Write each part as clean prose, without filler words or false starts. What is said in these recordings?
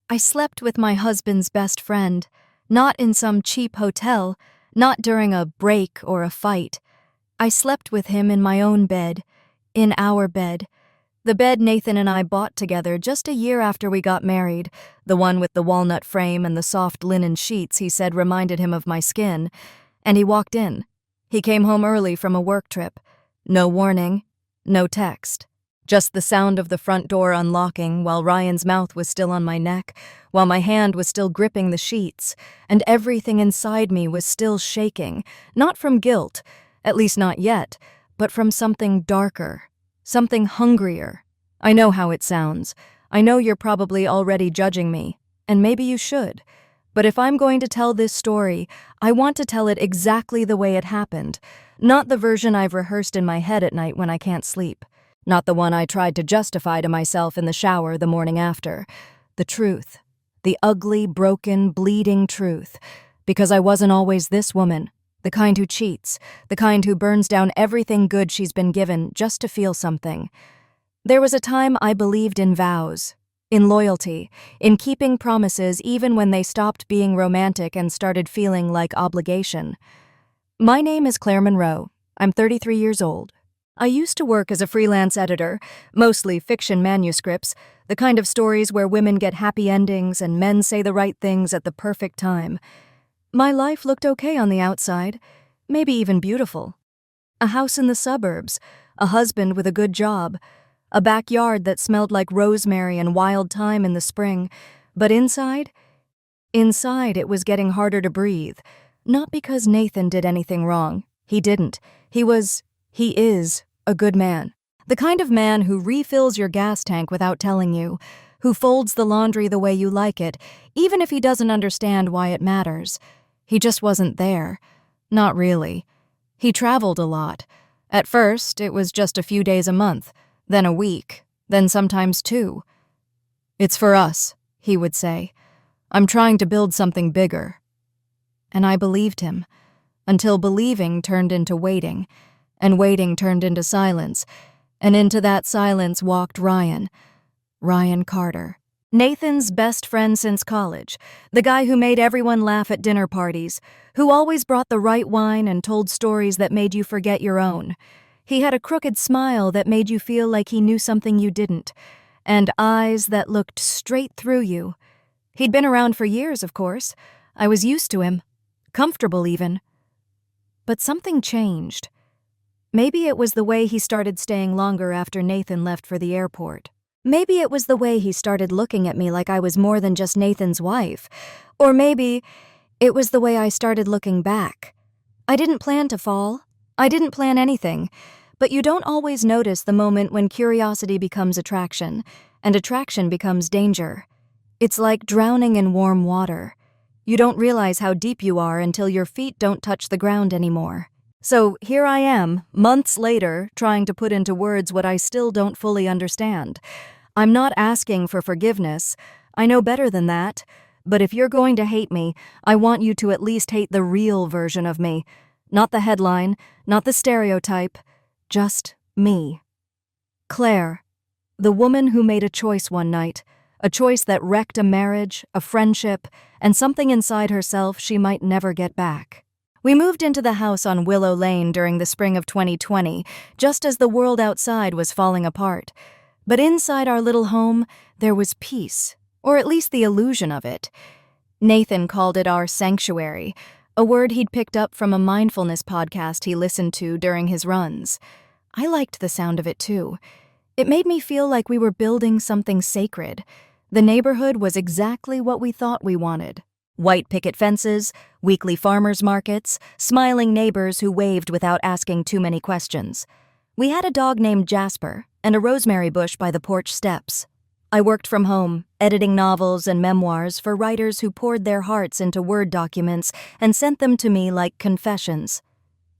I slept with my husband's best friend, not in some cheap hotel, not during a break or a fight. I slept with him in my own bed, in our bed. The bed Nathan and I bought together just a year after we got married, the one with the walnut frame and the soft linen sheets he said reminded him of my skin, and he walked in. He came home early from a work trip. No warning, no text. Just the sound of the front door unlocking while Ryan's mouth was still on my neck, while my hand was still gripping the sheets, and everything inside me was still shaking, not from guilt, at least not yet, but from something darker. Something hungrier. I know how it sounds. I know you're probably already judging me, and maybe you should. But if I'm going to tell this story, I want to tell it exactly the way it happened, not the version I've rehearsed in my head at night when I can't sleep, not the one I tried to justify to myself in the shower the morning after. The truth. The ugly, broken, bleeding truth. Because I wasn't always this woman. The kind who cheats, the kind who burns down everything good she's been given just to feel something. There was a time I believed in vows, in loyalty, in keeping promises even when they stopped being romantic and started feeling like obligation. My name is Claire Monroe. I'm 33 years old. I used to work as a freelance editor, mostly fiction manuscripts, the kind of stories where women get happy endings and men say the right things at the perfect time. My life looked okay on the outside, maybe even beautiful. A house in the suburbs, a husband with a good job, a backyard that smelled like rosemary and wild thyme in the spring. But inside it was getting harder to breathe. Not because Nathan did anything wrong. He didn't. He is a good man. The kind of man who refills your gas tank without telling you, who folds the laundry the way you like it, even if he doesn't understand why it matters. He just wasn't there. Not really. He traveled a lot. At first, it was just a few days a month, then a week, then sometimes 2. "It's for us," he would say. "I'm trying to build something bigger." And I believed him, until believing turned into waiting, and waiting turned into silence, and into that silence walked Ryan Carter. Nathan's best friend since college, the guy who made everyone laugh at dinner parties, who always brought the right wine and told stories that made you forget your own. He had a crooked smile that made you feel like he knew something you didn't, and eyes that looked straight through you. He'd been around for years, of course. I was used to him, comfortable even. But something changed. Maybe it was the way he started staying longer after Nathan left for the airport. Maybe it was the way he started looking at me like I was more than just Nathan's wife. Or maybe it was the way I started looking back. I didn't plan to fall. I didn't plan anything. But you don't always notice the moment when curiosity becomes attraction, and attraction becomes danger. It's like drowning in warm water. You don't realize how deep you are until your feet don't touch the ground anymore. So here I am, months later, trying to put into words what I still don't fully understand. I'm not asking for forgiveness. I know better than that. But if you're going to hate me, I want you to at least hate the real version of me. Not the headline, not the stereotype. Just me. Claire, the woman who made a choice one night. A choice that wrecked a marriage, a friendship, and something inside herself she might never get back. We moved into the house on Willow Lane during the spring of 2020, just as the world outside was falling apart. But inside our little home, there was peace, or at least the illusion of it. Nathan called it our sanctuary, a word he'd picked up from a mindfulness podcast he listened to during his runs. I liked the sound of it too. It made me feel like we were building something sacred. The neighborhood was exactly what we thought we wanted. White picket fences, weekly farmers markets, smiling neighbors who waved without asking too many questions. We had a dog named Jasper and a rosemary bush by the porch steps. I worked from home, editing novels and memoirs for writers who poured their hearts into Word documents and sent them to me like confessions.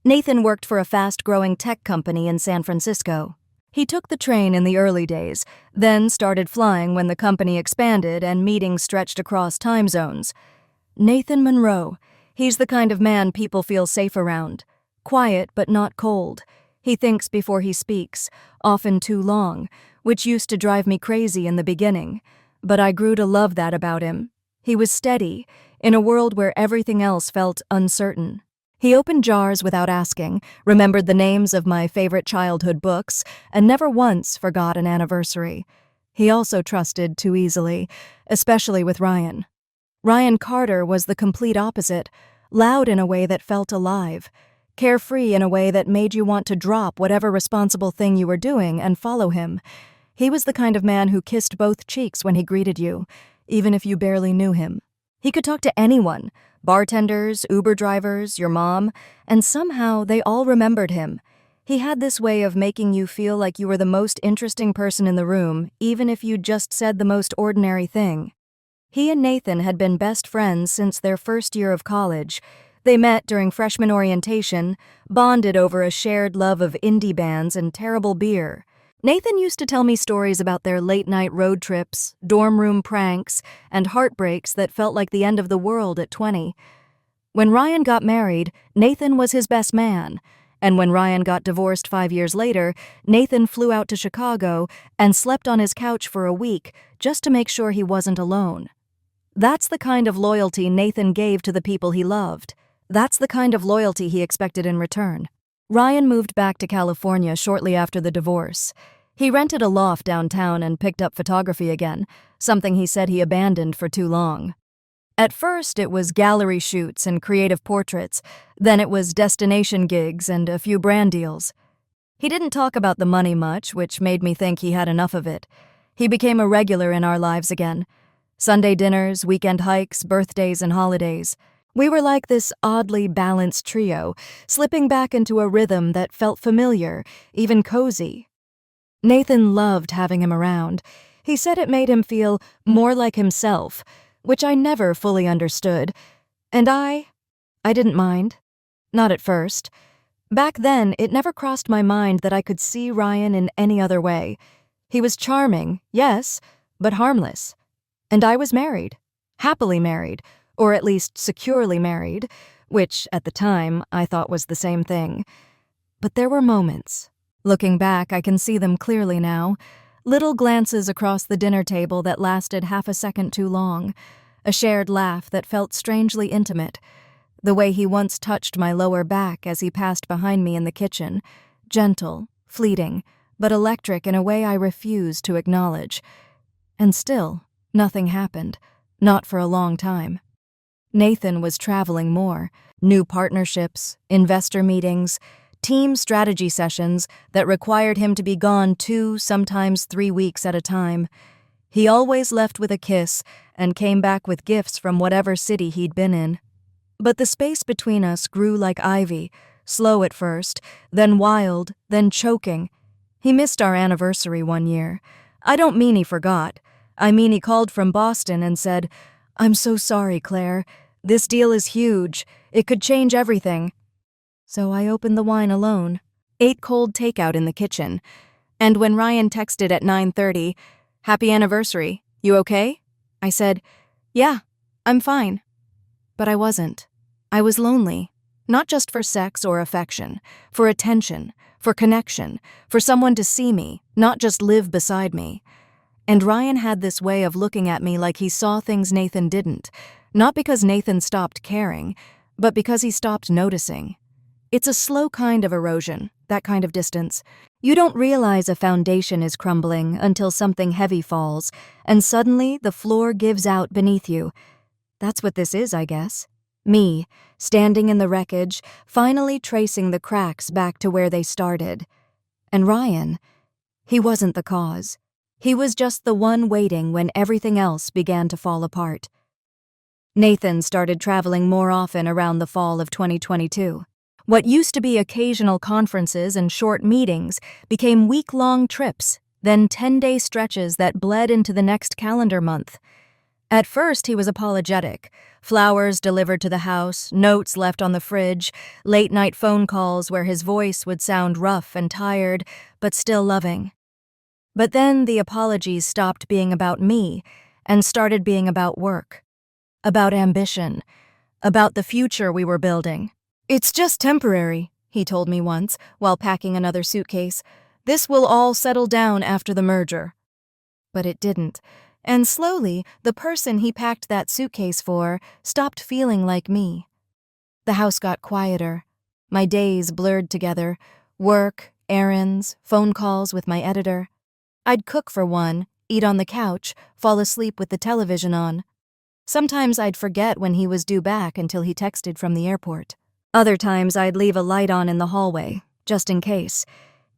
Nathan worked for a fast-growing tech company in San Francisco. He took the train in the early days, then started flying when the company expanded and meetings stretched across time zones. Nathan Monroe. He's the kind of man people feel safe around. Quiet but not cold. He thinks before he speaks, often too long, which used to drive me crazy in the beginning. but I grew to love that about him. He was steady, in a world where everything else felt uncertain. He opened jars without asking, remembered the names of my favorite childhood books, and never once forgot an anniversary. He also trusted too easily, especially with Ryan. Ryan Carter was the complete opposite, loud in a way that felt alive, carefree in a way that made you want to drop whatever responsible thing you were doing and follow him. He was the kind of man who kissed both cheeks when he greeted you, even if you barely knew him. He could talk to anyone, bartenders, Uber drivers, your mom, and somehow they all remembered him. He had this way of making you feel like you were the most interesting person in the room, even if you just said the most ordinary thing. He and Nathan had been best friends since their first year of college. They met during freshman orientation, bonded over a shared love of indie bands and terrible beer. Nathan used to tell me stories about their late-night road trips, dorm room pranks, and heartbreaks that felt like the end of the world at 20. When Ryan got married, Nathan was his best man. And when Ryan got divorced 5 years later, Nathan flew out to Chicago and slept on his couch for a week just to make sure he wasn't alone. That's the kind of loyalty Nathan gave to the people he loved. That's the kind of loyalty he expected in return. Ryan moved back to California shortly after the divorce. He rented a loft downtown and picked up photography again, something he said he abandoned for too long. At first, it was gallery shoots and creative portraits. Then it was destination gigs and a few brand deals. He didn't talk about the money much, which made me think he had enough of it. He became a regular in our lives again. Sunday dinners, weekend hikes, birthdays, and holidays. We were like this oddly balanced trio, slipping back into a rhythm that felt familiar, even cozy. Nathan loved having him around. He said it made him feel more like himself, which I never fully understood. And I didn't mind. Not at first. Back then, it never crossed my mind that I could see Ryan in any other way. He was charming, yes, but harmless. And I was married. Happily married, or at least securely married, which, at the time, I thought was the same thing. But there were moments. Looking back, I can see them clearly now. Little glances across the dinner table that lasted half a second too long. A shared laugh that felt strangely intimate. The way he once touched my lower back as he passed behind me in the kitchen. Gentle, fleeting, but electric in a way I refused to acknowledge. And still, nothing happened. Not for a long time. Nathan was traveling more. New partnerships, investor meetings, team strategy sessions that required him to be gone 2, sometimes 3 weeks at a time. He always left with a kiss and came back with gifts from whatever city he'd been in. But the space between us grew like ivy, slow at first, then wild, then choking. He missed our anniversary one year. I don't mean he forgot. I mean he called from Boston and said, "I'm so sorry, Claire. This deal is huge. It could change everything." So I opened the wine alone, ate cold takeout in the kitchen, and when Ryan texted at 9:30, "Happy anniversary. You okay?" I said, "Yeah, I'm fine." But I wasn't. I was lonely, not just for sex or affection, for attention, for connection, for someone to see me, not just live beside me. And Ryan had this way of looking at me like he saw things Nathan didn't, not because Nathan stopped caring, but because he stopped noticing. It's a slow kind of erosion, that kind of distance. You don't realize a foundation is crumbling until something heavy falls, and suddenly the floor gives out beneath you. That's what this is, I guess. Me, standing in the wreckage, finally tracing the cracks back to where they started. And Ryan, he wasn't the cause. He was just the one waiting when everything else began to fall apart. Nathan started traveling more often around the fall of 2022. What used to be occasional conferences and short meetings became week-long trips, then 10-day stretches that bled into the next calendar month. At first, he was apologetic. Flowers delivered to the house, notes left on the fridge, late-night phone calls where his voice would sound rough and tired, but still loving. But then the apologies stopped being about me and started being about work, about ambition, about the future we were building. "It's just temporary," he told me once while packing another suitcase. "This will all settle down after the merger." But it didn't, And slowly, the person he packed that suitcase for stopped feeling like me. The house got quieter. My days blurred together. Work, errands, phone calls with my editor. I'd cook for one, eat on the couch, fall asleep with the television on. Sometimes I'd forget when he was due back until he texted from the airport. Other times I'd leave a light on in the hallway, just in case.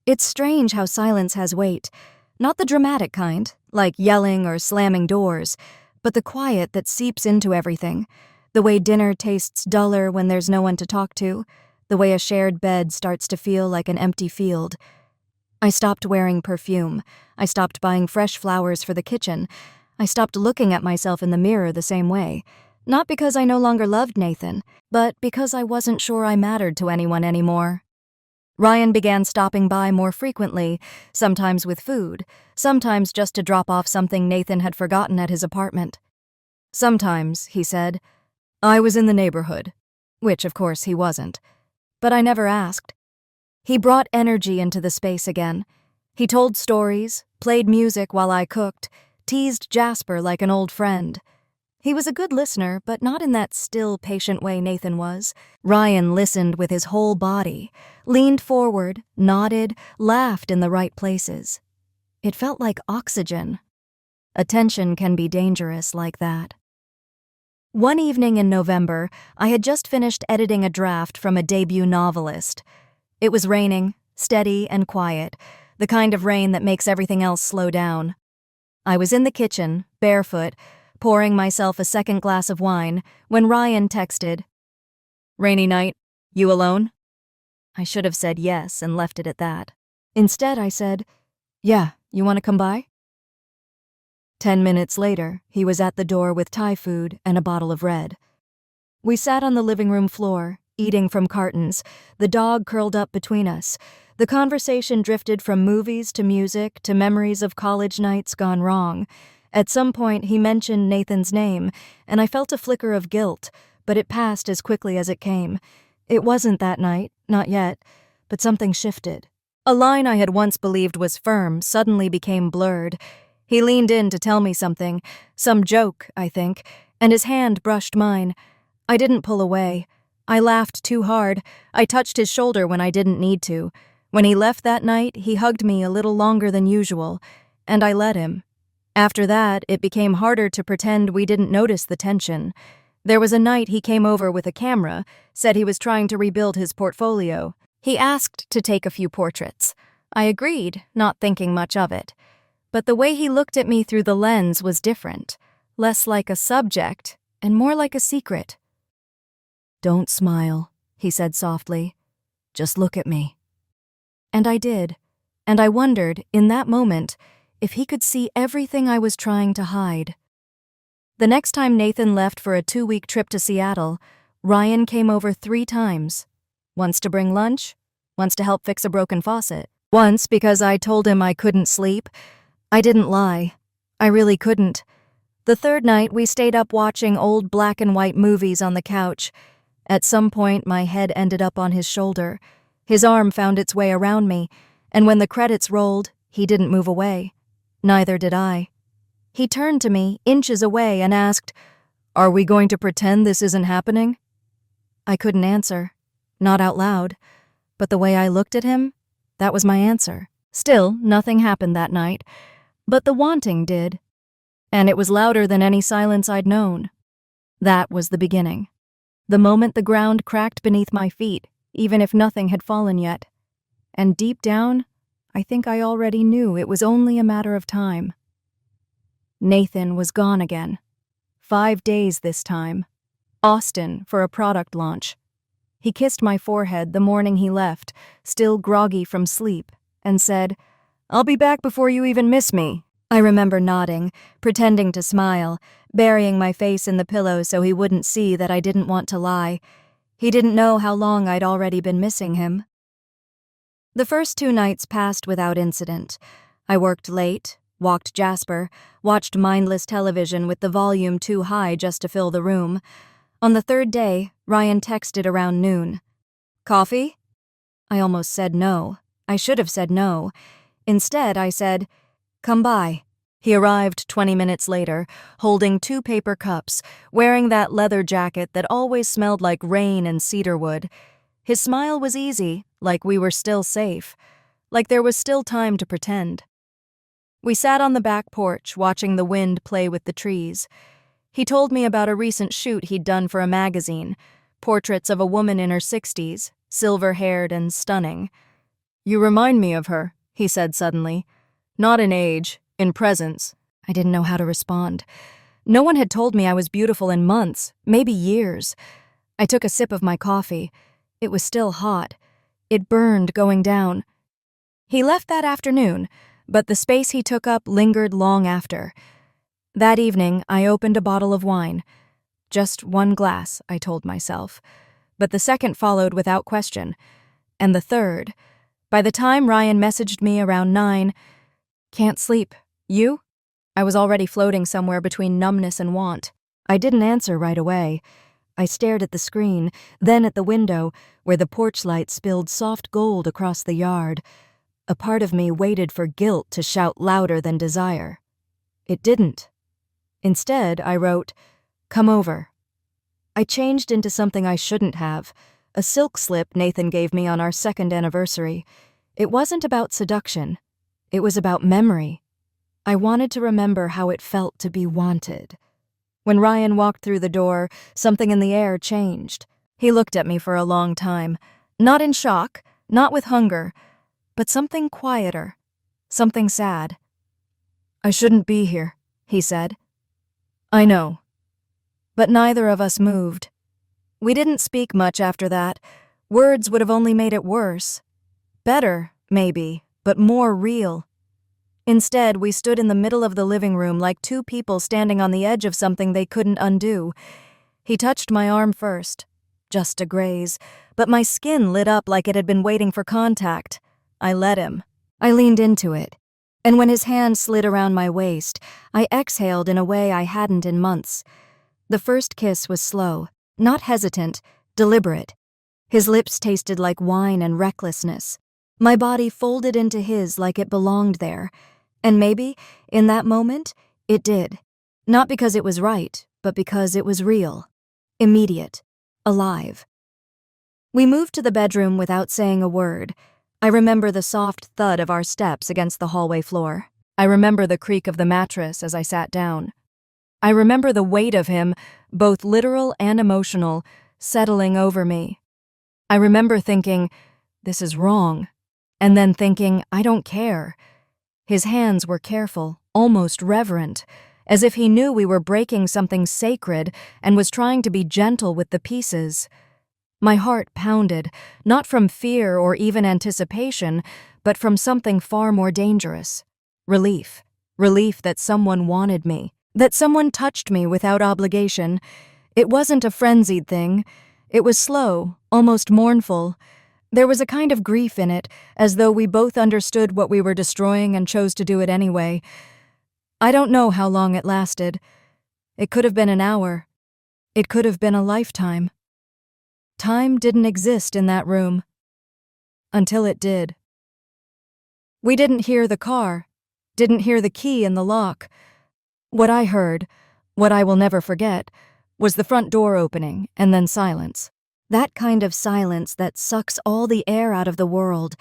It's strange how silence has weight. Not the dramatic kind, like yelling or slamming doors, but the quiet that seeps into everything. The way dinner tastes duller when there's no one to talk to. The way a shared bed starts to feel like an empty field. I stopped wearing perfume. I stopped buying fresh flowers for the kitchen. I stopped looking at myself in the mirror the same way. Not because I no longer loved Nathan, but because I wasn't sure I mattered to anyone anymore. Ryan began stopping by more frequently, sometimes with food, sometimes just to drop off something Nathan had forgotten at his apartment. Sometimes, he said, I was in the neighborhood, which of course he wasn't. But I never asked. He brought energy into the space again. He told stories, played music while I cooked, teased Jasper like an old friend. He was a good listener, but not in that still, patient way Nathan was. Ryan listened with his whole body, leaned forward, nodded, laughed in the right places. It felt like oxygen. Attention can be dangerous like that. One evening in November, I had just finished editing a draft from a debut novelist. It was raining, steady and quiet, the kind of rain that makes everything else slow down. I was in the kitchen, barefoot, pouring myself a second glass of wine, when Ryan texted, "Rainy night, you alone?" I should have said yes and left it at that. Instead, I said, "Yeah, you want to come by?" 10 minutes later, he was at the door with Thai food and a bottle of red. We sat on the living room floor, eating from cartons, the dog curled up between us. The conversation drifted from movies to music to memories of college nights gone wrong. At some point, he mentioned Nathan's name, and I felt a flicker of guilt, but it passed as quickly as it came. It wasn't that night, not yet, but something shifted. A line I had once believed was firm suddenly became blurred. He leaned in to tell me something, some joke, I think, and his hand brushed mine. I didn't pull away. I laughed too hard. I touched his shoulder when I didn't need to. When he left that night, he hugged me a little longer than usual, and I let him. After that, it became harder to pretend we didn't notice the tension. There was a night he came over with a camera, said he was trying to rebuild his portfolio. He asked to take a few portraits. I agreed, not thinking much of it. But the way he looked at me through the lens was different, less like a subject and more like a secret. "Don't smile," he said softly. "Just look at me." And I did, and I wondered, in that moment, if he could see everything I was trying to hide. The next time Nathan left for a 2-week trip to Seattle, Ryan came over 3 times. Once to bring lunch, once to help fix a broken faucet, once because I told him I couldn't sleep. I didn't lie. I really couldn't. The third night, we stayed up watching old black and white movies on the couch. At some point, my head ended up on his shoulder. His arm found its way around me, and when the credits rolled, he didn't move away. Neither did I. He turned to me, inches away, and asked, "Are we going to pretend this isn't happening?" I couldn't answer. Not out loud. But the way I looked at him, that was my answer. Still, nothing happened that night. But the wanting did. And it was louder than any silence I'd known. That was the beginning. The moment the ground cracked beneath my feet, even if nothing had fallen yet. And deep down, I think I already knew it was only a matter of time. Nathan was gone again. 5 days this time. Austin for a product launch. He kissed my forehead the morning he left, still groggy from sleep, and said, "I'll be back before you even miss me." I remember nodding, pretending to smile, burying my face in the pillow so he wouldn't see that I didn't want to lie. He didn't know how long I'd already been missing him. The first 2 nights passed without incident. I worked late, walked Jasper, watched mindless television with the volume too high just to fill the room. On the 3rd day, Ryan texted around noon. "Coffee?" I almost said no. I should have said no. Instead, I said, "Come by." He arrived 20 minutes later, holding 2 paper cups, wearing that leather jacket that always smelled like rain and cedarwood. His smile was easy, like we were still safe, like there was still time to pretend. We sat on the back porch, watching the wind play with the trees. He told me about a recent shoot he'd done for a magazine, portraits of a woman in her 60s, silver-haired and stunning. "You remind me of her," he said suddenly. "Not in age, in presence." I didn't know how to respond. No one had told me I was beautiful in months, maybe years. I took a sip of my coffee. It was still hot. It burned going down. He left that afternoon, but the space he took up lingered long after. That evening, I opened a bottle of wine. Just 1 glass, I told myself. But the second followed without question. And the third. By the time Ryan messaged me around 9, "Can't sleep. You?" I was already floating somewhere between numbness and want. I didn't answer right away. I stared at the screen, then at the window, where the porch light spilled soft gold across the yard. A part of me waited for guilt to shout louder than desire. It didn't. Instead, I wrote, "Come over." I changed into something I shouldn't have, a silk slip Nathan gave me on our 2nd anniversary. It wasn't about seduction. It was about memory. I wanted to remember how it felt to be wanted. When Ryan walked through the door, something in the air changed. He looked at me for a long time, not in shock, not with hunger, but something quieter, something sad. "I shouldn't be here," he said. "I know." But neither of us moved. We didn't speak much after that. Words would have only made it worse. Better, maybe, but more real. Instead, we stood in the middle of the living room like 2 people standing on the edge of something they couldn't undo. He touched my arm first, just a graze, but my skin lit up like it had been waiting for contact. I let him. I leaned into it, and when his hand slid around my waist, I exhaled in a way I hadn't in months. The first kiss was slow, not hesitant, deliberate. His lips tasted like wine and recklessness. My body folded into his like it belonged there. And maybe, in that moment, it did. Not because it was right, but because it was real. Immediate. Alive. We moved to the bedroom without saying a word. I remember the soft thud of our steps against the hallway floor. I remember the creak of the mattress as I sat down. I remember the weight of him, both literal and emotional, settling over me. I remember thinking, "This is wrong," and then thinking, "I don't care." His hands were careful, almost reverent, as if he knew we were breaking something sacred and was trying to be gentle with the pieces. My heart pounded, not from fear or even anticipation, but from something far more dangerous. Relief. Relief that someone wanted me, that someone touched me without obligation. It wasn't a frenzied thing. It was slow, almost mournful. There was a kind of grief in it, as though we both understood what we were destroying and chose to do it anyway. I don't know how long it lasted. It could have been an hour. It could have been a lifetime. Time didn't exist in that room. Until it did. We didn't hear the car, didn't hear the key in the lock. What I heard, what I will never forget, was the front door opening and then silence. That kind of silence that sucks all the air out of the world.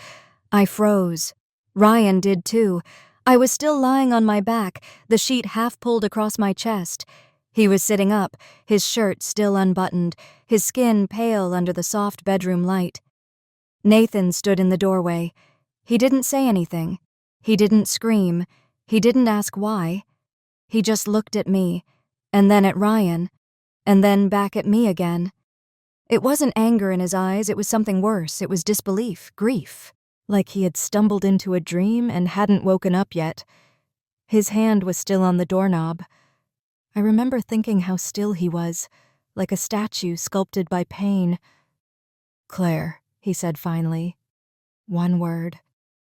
I froze. Ryan did too. I was still lying on my back, the sheet half pulled across my chest. He was sitting up, his shirt still unbuttoned, his skin pale under the soft bedroom light. Nathan stood in the doorway. He didn't say anything. He didn't scream. He didn't ask why. He just looked at me, and then at Ryan, and then back at me again. It wasn't anger in his eyes, it was something worse. It was disbelief, grief, like he had stumbled into a dream and hadn't woken up yet. His hand was still on the doorknob. I remember thinking how still he was, like a statue sculpted by pain. "Claire," he said finally. One word,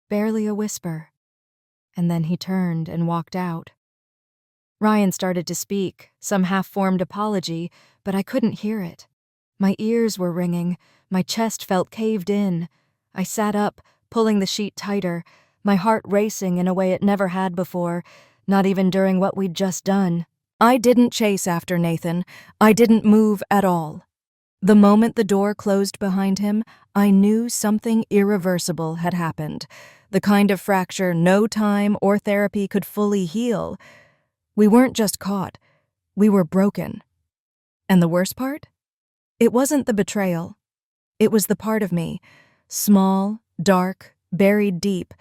barely a whisper. And then he turned and walked out. Ryan started to speak, some half-formed apology, but I couldn't hear it. My ears were ringing, my chest felt caved in. I sat up, pulling the sheet tighter, my heart racing in a way it never had before, not even during what we'd just done. I didn't chase after Nathan. I didn't move at all. The moment the door closed behind him, I knew something irreversible had happened, the kind of fracture no time or therapy could fully heal. We weren't just caught, we were broken. And the worst part? It wasn't the betrayal. It was the part of me, small, dark, buried deep,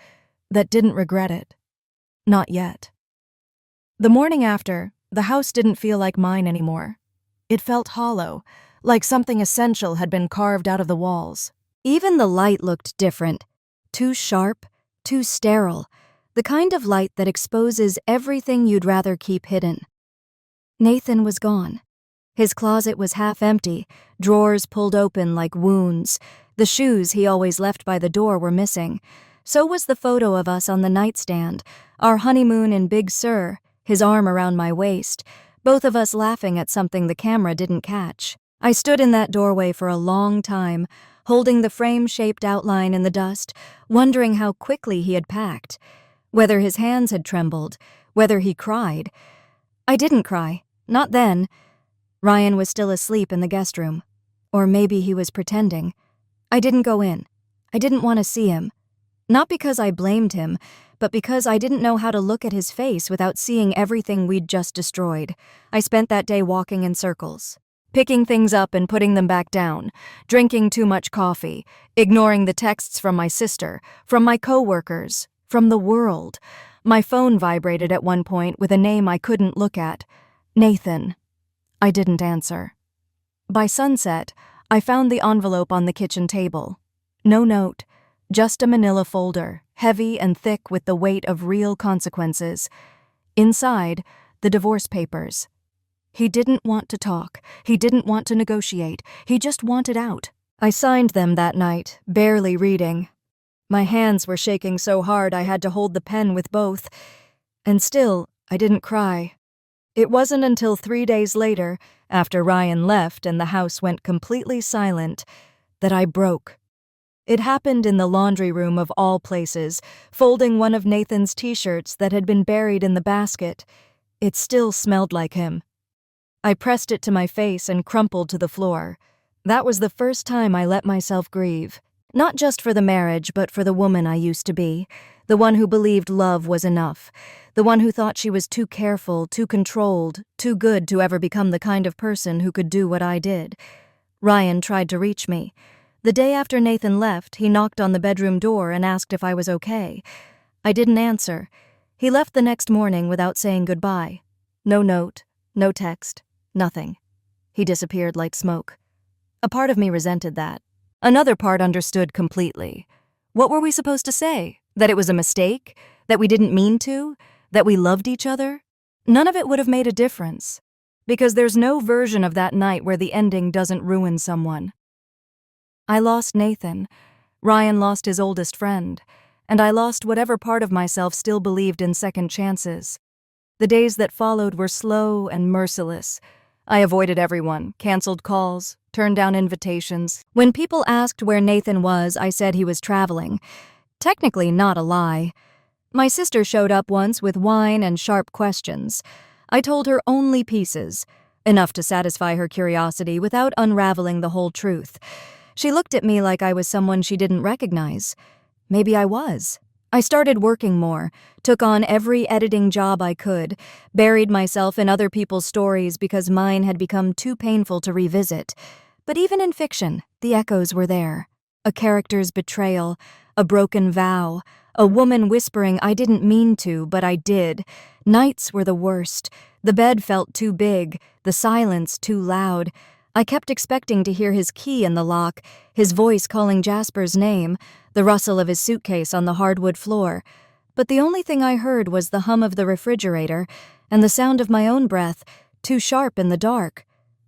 that didn't regret it. Not yet. The morning after, the house didn't feel like mine anymore. It felt hollow, like something essential had been carved out of the walls. Even the light looked different. Too sharp, too sterile, the kind of light that exposes everything you'd rather keep hidden. Nathan was gone. His closet was half empty, drawers pulled open like wounds. The shoes he always left by the door were missing. So was the photo of us on the nightstand, our honeymoon in Big Sur, his arm around my waist, both of us laughing at something the camera didn't catch. I stood in that doorway for a long time, holding the frame-shaped outline in the dust, wondering how quickly he had packed, whether his hands had trembled, whether he cried. I didn't cry, not then. Ryan was still asleep in the guest room. Or maybe he was pretending. I didn't go in. I didn't want to see him. Not because I blamed him, but because I didn't know how to look at his face without seeing everything we'd just destroyed. I spent that day walking in circles, picking things up and putting them back down, drinking too much coffee, ignoring the texts from my sister, from my coworkers, from the world. My phone vibrated at one point with a name I couldn't look at. Nathan. I didn't answer. By sunset, I found the envelope on the kitchen table. No note, just a manila folder, heavy and thick with the weight of real consequences. Inside, the divorce papers. He didn't want to talk. He didn't want to negotiate. He just wanted out. I signed them that night, barely reading. My hands were shaking so hard I had to hold the pen with both. And still, I didn't cry. It wasn't until 3 days later, after Ryan left and the house went completely silent, that I broke. It happened in the laundry room of all places, folding one of Nathan's t-shirts that had been buried in the basket. It still smelled like him. I pressed it to my face and crumpled to the floor. That was the first time I let myself grieve. Not just for the marriage, but for the woman I used to be. The one who believed love was enough. The one who thought she was too careful, too controlled, too good to ever become the kind of person who could do what I did. Ryan tried to reach me. The day after Nathan left, he knocked on the bedroom door and asked if I was okay. I didn't answer. He left the next morning without saying goodbye. No note, no text, nothing. He disappeared like smoke. A part of me resented that. Another part understood completely. What were we supposed to say? That it was a mistake? That we didn't mean to? That we loved each other? None of it would have made a difference. Because there's no version of that night where the ending doesn't ruin someone. I lost Nathan. Ryan lost his oldest friend. And I lost whatever part of myself still believed in second chances. The days that followed were slow and merciless. I avoided everyone, canceled calls, turned down invitations. When people asked where Nathan was, I said he was traveling. Technically not a lie. My sister showed up once with wine and sharp questions. I told her only pieces, enough to satisfy her curiosity without unraveling the whole truth. She looked at me like I was someone she didn't recognize. Maybe I was. I started working more, took on every editing job I could, buried myself in other people's stories because mine had become too painful to revisit. But even in fiction, the echoes were there. A character's betrayal, a broken vow, a woman whispering I didn't mean to, but I did. Nights were the worst. The bed felt too big, the silence too loud. I kept expecting to hear his key in the lock, his voice calling Jasper's name, the rustle of his suitcase on the hardwood floor. But the only thing I heard was the hum of the refrigerator and the sound of my own breath, too sharp in the dark.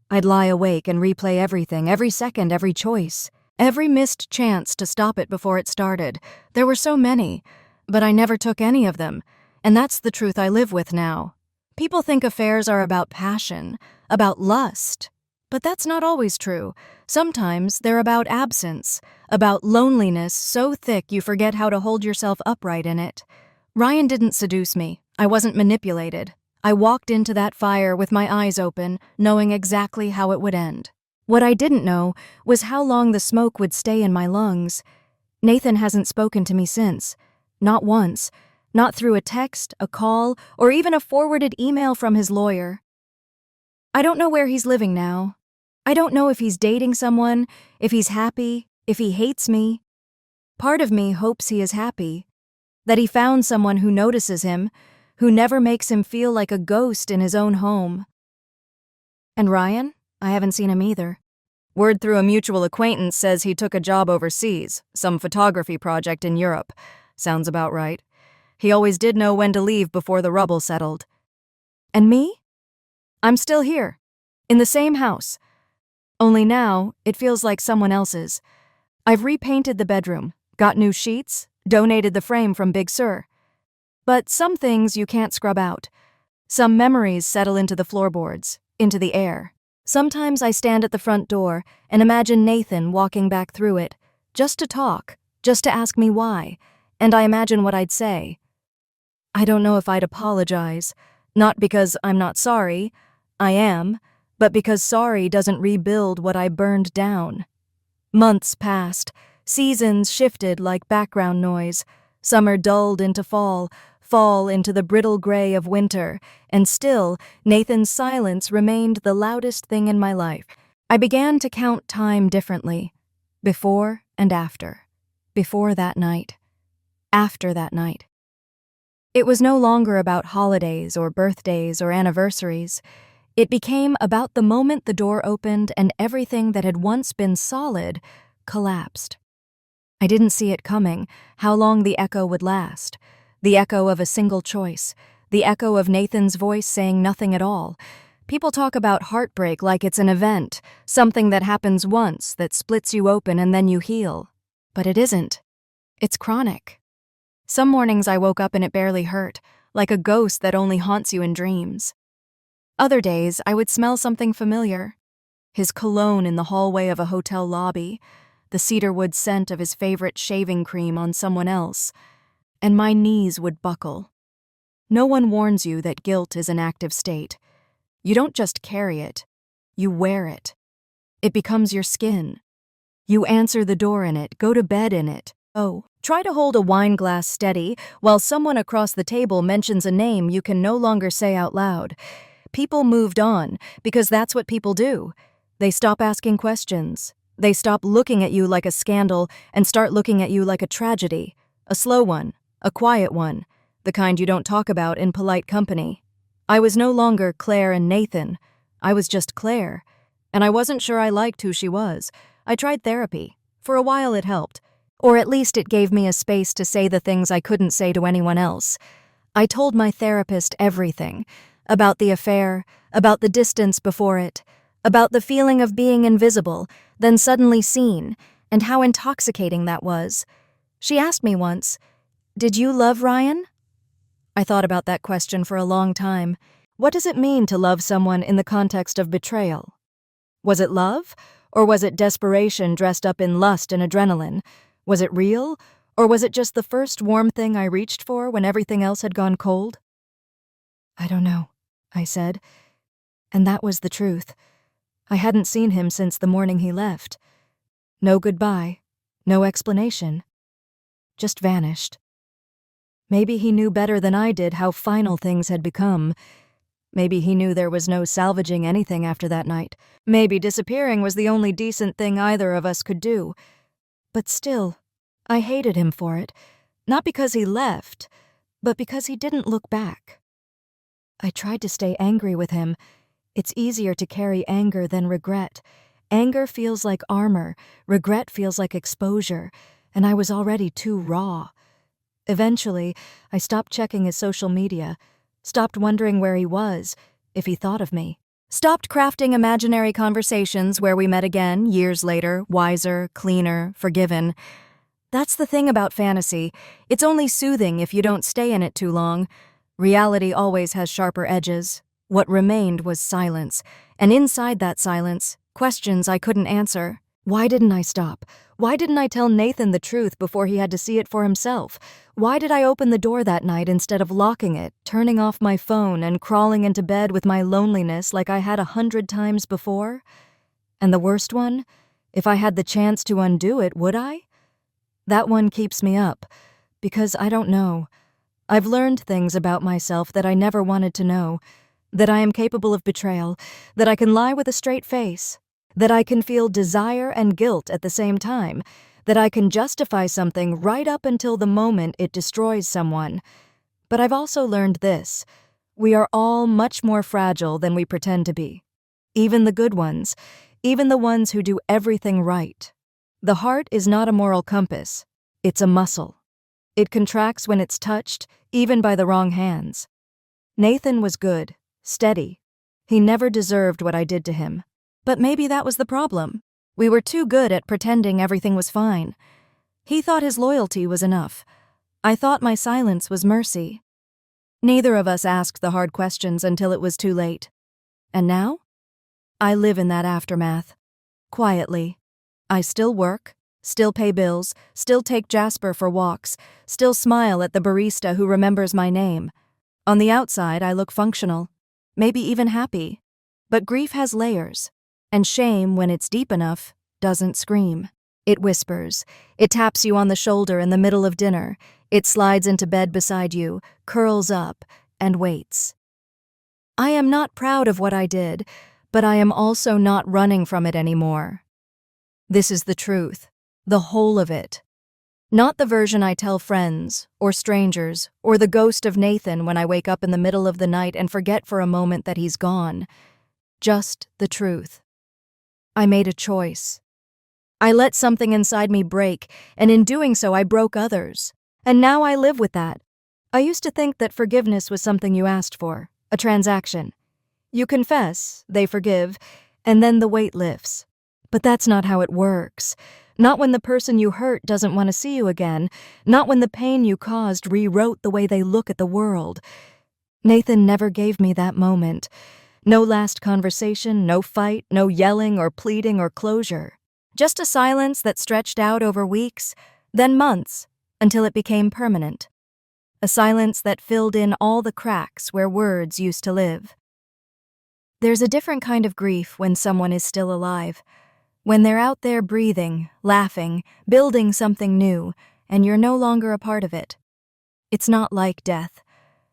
I'd lie awake and replay everything, every second, every choice. Every missed chance to stop it before it started. There were so many, but I never took any of them, and that's the truth I live with now. People think affairs are about passion, about lust. But that's not always true. Sometimes they're about absence, about loneliness so thick you forget how to hold yourself upright in it. Ryan didn't seduce me, I wasn't manipulated. I walked into that fire with my eyes open, knowing exactly how it would end. What I didn't know was how long the smoke would stay in my lungs. Nathan hasn't spoken to me since. Not once. Not through a text, a call, or even a forwarded email from his lawyer. I don't know where he's living now. I don't know if he's dating someone, if he's happy, if he hates me. Part of me hopes he is happy, that he found someone who notices him, who never makes him feel like a ghost in his own home. And Ryan? I haven't seen him either. Word through a mutual acquaintance says he took a job overseas, some photography project in Europe. Sounds about right. He always did know when to leave before the rubble settled. And me? I'm still here, in the same house. Only now, it feels like someone else's. I've repainted the bedroom, got new sheets, donated the frame from Big Sur. But some things you can't scrub out. Some memories settle into the floorboards, into the air. Sometimes I stand at the front door and imagine Nathan walking back through it, just to talk, just to ask me why, and I imagine what I'd say. I don't know if I'd apologize, not because I'm not sorry, I am, but because sorry doesn't rebuild what I burned down. Months passed, seasons shifted like background noise, summer dulled into fall into the brittle gray of winter, and still, Nathan's silence remained the loudest thing in my life. I began to count time differently. Before and after. Before that night. After that night. It was no longer about holidays or birthdays or anniversaries. It became about the moment the door opened and everything that had once been solid collapsed. I didn't see it coming, how long the echo would last. The echo of a single choice. The echo of Nathan's voice saying nothing at all. People talk about heartbreak like it's an event, something that happens once, that splits you open and then you heal. But it isn't. It's chronic. Some mornings I woke up and it barely hurt, like a ghost that only haunts you in dreams. Other days I would smell something familiar. His cologne in the hallway of a hotel lobby, the cedarwood scent of his favorite shaving cream on someone else, and my knees would buckle. No one warns you that guilt is an active state. You don't just carry it, you wear it. It becomes your skin. You answer the door in it, go to bed in it. Oh, try to hold a wine glass steady while someone across the table mentions a name you can no longer say out loud. People moved on because that's what people do. They stop asking questions. They stop looking at you like a scandal and start looking at you like a tragedy. A slow one, a quiet one, the kind you don't talk about in polite company. I was no longer Claire and Nathan. I was just Claire. And I wasn't sure I liked who she was. I tried therapy. For a while it helped. Or at least it gave me a space to say the things I couldn't say to anyone else. I told my therapist everything. About the affair, about the distance before it, about the feeling of being invisible, then suddenly seen, and how intoxicating that was. She asked me once, "Did you love Ryan?" I thought about that question for a long time. What does it mean to love someone in the context of betrayal? Was it love, or was it desperation dressed up in lust and adrenaline? Was it real, or was it just the first warm thing I reached for when everything else had gone cold? I don't know, I said. And that was the truth. I hadn't seen him since the morning he left. No goodbye, no explanation. Just vanished. Maybe he knew better than I did how final things had become. Maybe he knew there was no salvaging anything after that night. Maybe disappearing was the only decent thing either of us could do. But still, I hated him for it. Not because he left, but because he didn't look back. I tried to stay angry with him. It's easier to carry anger than regret. Anger feels like armor, regret feels like exposure, and I was already too raw. Eventually, I stopped checking his social media, stopped wondering where he was, if he thought of me. Stopped crafting imaginary conversations where we met again, years later, wiser, cleaner, forgiven. That's the thing about fantasy. It's only soothing if you don't stay in it too long. Reality always has sharper edges. What remained was silence, and inside that silence, questions I couldn't answer. Why didn't I stop? Why didn't I tell Nathan the truth before he had to see it for himself? Why did I open the door that night instead of locking it, turning off my phone, and crawling into bed with my loneliness like I had 100 times before? And the worst one? If I had the chance to undo it, would I? That one keeps me up, because I don't know. I've learned things about myself that I never wanted to know, that I am capable of betrayal, that I can lie with a straight face, that I can feel desire and guilt at the same time, that I can justify something right up until the moment it destroys someone. But I've also learned this: we are all much more fragile than we pretend to be. Even the good ones, even the ones who do everything right. The heart is not a moral compass, it's a muscle. It contracts when it's touched, even by the wrong hands. Nathan was good, steady. He never deserved what I did to him. But maybe that was the problem. We were too good at pretending everything was fine. He thought his loyalty was enough. I thought my silence was mercy. Neither of us asked the hard questions until it was too late. And now? I live in that aftermath. Quietly. I still work, still pay bills, still take Jasper for walks, still smile at the barista who remembers my name. On the outside, I look functional, maybe even happy. But grief has layers. And shame, when it's deep enough, doesn't scream. It whispers. It taps you on the shoulder in the middle of dinner. It slides into bed beside you, curls up, and waits. I am not proud of what I did, but I am also not running from it anymore. This is the truth, the whole of it. Not the version I tell friends, or strangers, or the ghost of Nathan when I wake up in the middle of the night and forget for a moment that he's gone. Just the truth. I made a choice. I let something inside me break, and in doing so I broke others. And now I live with that. I used to think that forgiveness was something you asked for, a transaction. You confess, they forgive, and then the weight lifts. But that's not how it works. Not when the person you hurt doesn't want to see you again, not when the pain you caused rewrote the way they look at the world. Nathan never gave me that moment. No last conversation, no fight, no yelling or pleading or closure. Just a silence that stretched out over weeks, then months, until it became permanent. A silence that filled in all the cracks where words used to live. There's a different kind of grief when someone is still alive. When they're out there breathing, laughing, building something new, and you're no longer a part of it. It's not like death.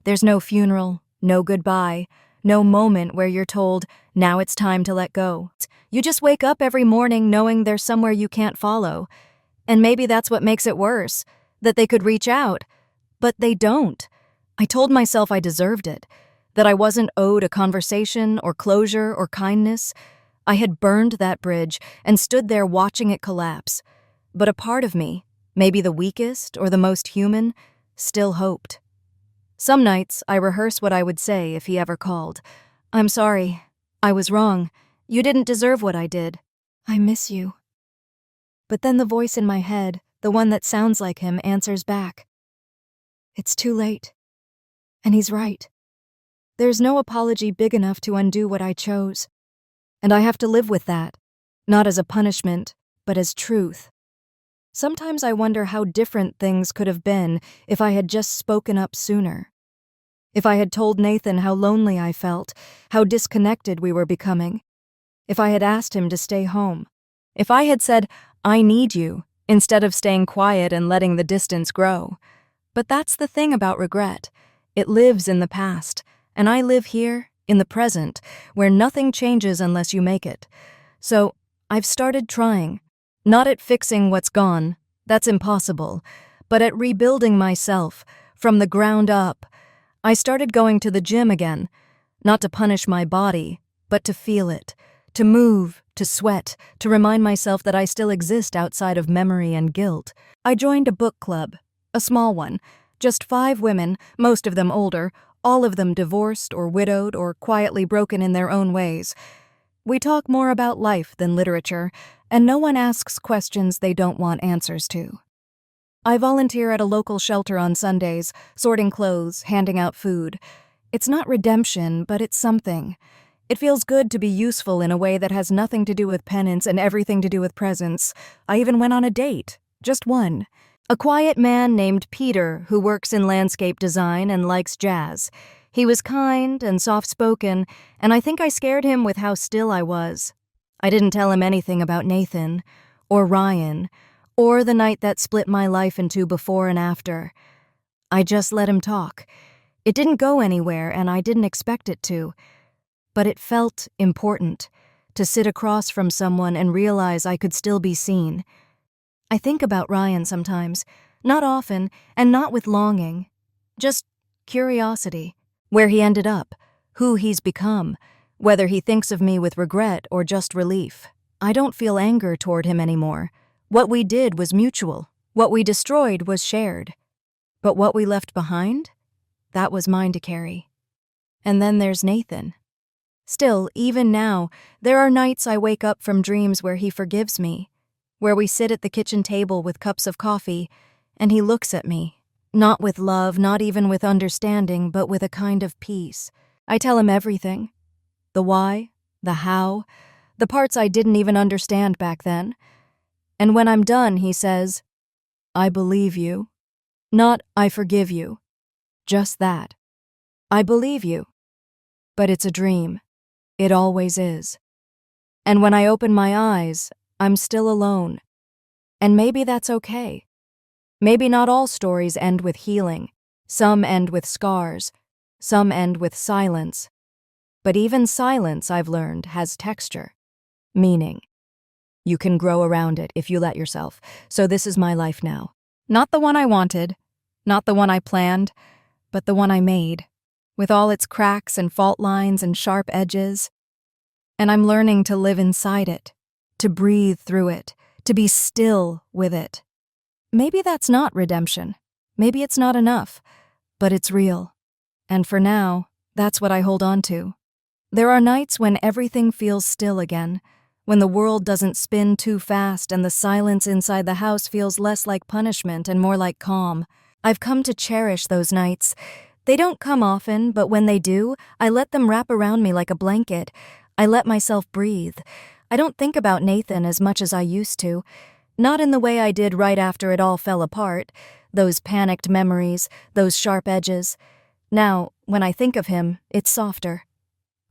There's no funeral, no goodbye, no moment where you're told, now it's time to let go. You just wake up every morning knowing there's somewhere you can't follow. And maybe that's what makes it worse, that they could reach out. But they don't. I told myself I deserved it, that I wasn't owed a conversation or closure or kindness. I had burned that bridge and stood there watching it collapse. But a part of me, maybe the weakest or the most human, still hoped. Some nights, I rehearse what I would say if he ever called. I'm sorry. I was wrong. You didn't deserve what I did. I miss you. But then the voice in my head, the one that sounds like him, answers back. It's too late. And he's right. There's no apology big enough to undo what I chose. And I have to live with that, not as a punishment, but as truth. Sometimes I wonder how different things could have been if I had just spoken up sooner. If I had told Nathan how lonely I felt, how disconnected we were becoming. If I had asked him to stay home. If I had said, I need you, instead of staying quiet and letting the distance grow. But that's the thing about regret. It lives in the past, and I live here, in the present, where nothing changes unless you make it. So, I've started trying. Not at fixing what's gone, that's impossible, but at rebuilding myself, from the ground up. I started going to the gym again, not to punish my body, but to feel it, to move, to sweat, to remind myself that I still exist outside of memory and guilt. I joined a book club, a small one, just 5 women, most of them older, all of them divorced or widowed or quietly broken in their own ways. We talk more about life than literature, and no one asks questions they don't want answers to. I volunteer at a local shelter on Sundays, sorting clothes, handing out food. It's not redemption, but it's something. It feels good to be useful in a way that has nothing to do with penance and everything to do with presence. I even went on a date, just one. A quiet man named Peter who works in landscape design and likes jazz. He was kind and soft-spoken, and I think I scared him with how still I was. I didn't tell him anything about Nathan, or Ryan, or the night that split my life in two before and after. I just let him talk. It didn't go anywhere, and I didn't expect it to. But it felt important to sit across from someone and realize I could still be seen. I think about Ryan sometimes, not often, and not with longing. Just curiosity. Where he ended up, who he's become, whether he thinks of me with regret or just relief. I don't feel anger toward him anymore. What we did was mutual. What we destroyed was shared. But what we left behind? That was mine to carry. And then there's Nathan. Still, even now, there are nights I wake up from dreams where he forgives me, where we sit at the kitchen table with cups of coffee, and he looks at me. Not with love, not even with understanding, but with a kind of peace. I tell him everything. The why, the how, the parts I didn't even understand back then. And when I'm done, he says, "I believe you." Not, "I forgive you." Just that. I believe you. But it's a dream. It always is. And when I open my eyes, I'm still alone. And maybe that's okay. Maybe not all stories end with healing. Some end with scars. Some end with silence. But even silence, I've learned, has texture. Meaning. You can grow around it if you let yourself. So this is my life now. Not the one I wanted. Not the one I planned. But the one I made. With all its cracks and fault lines and sharp edges. And I'm learning to live inside it. To breathe through it. To be still with it. Maybe that's not redemption. Maybe it's not enough. But it's real. And for now, that's what I hold on to. There are nights when everything feels still again, when the world doesn't spin too fast and the silence inside the house feels less like punishment and more like calm. I've come to cherish those nights. They don't come often, but when they do, I let them wrap around me like a blanket. I let myself breathe. I don't think about Nathan as much as I used to. Not in the way I did right after it all fell apart. Those panicked memories, those sharp edges. Now, when I think of him, it's softer.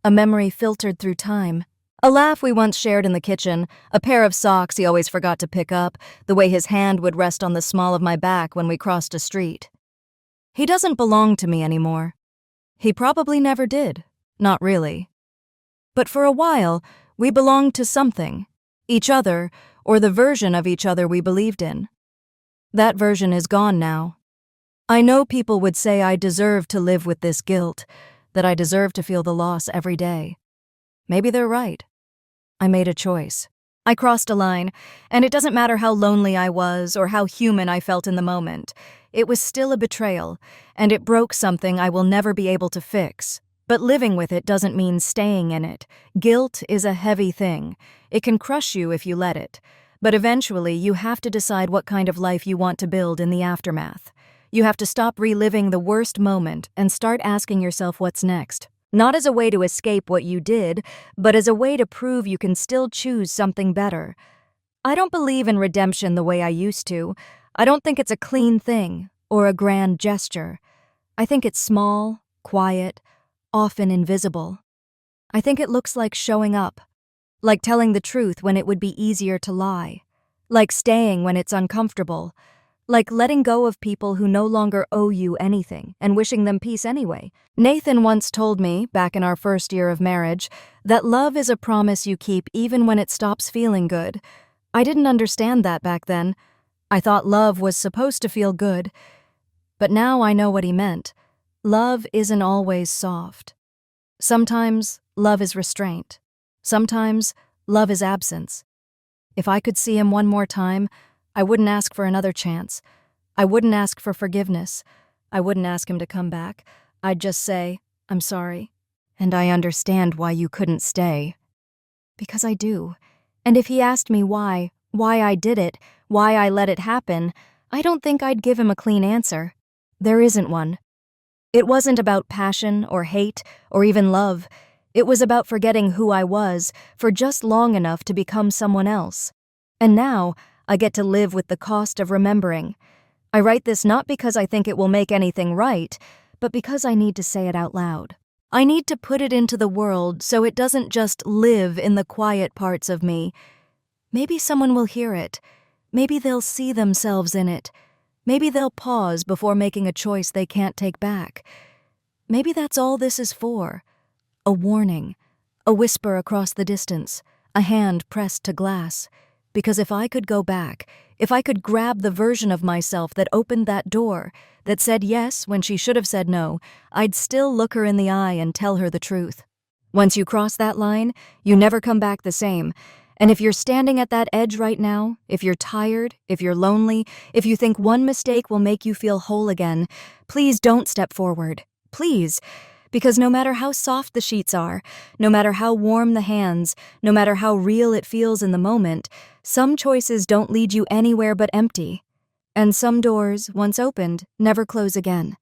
A memory filtered through time. A laugh we once shared in the kitchen, a pair of socks he always forgot to pick up, the way his hand would rest on the small of my back when we crossed a street. He doesn't belong to me anymore. He probably never did. Not really. But for a while, we belonged to something. Each other, or the version of each other we believed in. That version is gone now. I know people would say I deserve to live with this guilt, that I deserve to feel the loss every day. Maybe they're right. I made a choice. I crossed a line, and it doesn't matter how lonely I was or how human I felt in the moment. It was still a betrayal, and it broke something I will never be able to fix. But living with it doesn't mean staying in it. Guilt is a heavy thing. It can crush you if you let it. But eventually, you have to decide what kind of life you want to build in the aftermath. You have to stop reliving the worst moment and start asking yourself what's next. Not as a way to escape what you did, but as a way to prove you can still choose something better. I don't believe in redemption the way I used to. I don't think it's a clean thing or a grand gesture. I think it's small, quiet, often invisible. I think it looks like showing up, like telling the truth when it would be easier to lie, like staying when it's uncomfortable, like letting go of people who no longer owe you anything and wishing them peace anyway. Nathan once told me, back in our first year of marriage, that love is a promise you keep even when it stops feeling good. I didn't understand that back then. I thought love was supposed to feel good. But now I know what he meant. Love isn't always soft. Sometimes love is restraint. Sometimes love is absence. If I could see him one more time, I wouldn't ask for another chance. I wouldn't ask for forgiveness. I wouldn't ask him to come back. I'd just say, "I'm sorry, and I understand why you couldn't stay." Because I do. And if he asked me why I did it, why I let it happen, I don't think I'd give him a clean answer. There isn't one. It wasn't about passion or hate or even love. It was about forgetting who I was for just long enough to become someone else. And now, I get to live with the cost of remembering. I write this not because I think it will make anything right, but because I need to say it out loud. I need to put it into the world so it doesn't just live in the quiet parts of me. Maybe someone will hear it. Maybe they'll see themselves in it. Maybe they'll pause before making a choice they can't take back. Maybe that's all this is for. A warning, a whisper across the distance, a hand pressed to glass. Because if I could go back, if I could grab the version of myself that opened that door, that said yes when she should have said no, I'd still look her in the eye and tell her the truth. Once you cross that line, you never come back the same. And if you're standing at that edge right now, if you're tired, if you're lonely, if you think one mistake will make you feel whole again, please don't step forward. Please. Because no matter how soft the sheets are, no matter how warm the hands, no matter how real it feels in the moment, some choices don't lead you anywhere but empty. And some doors, once opened, never close again.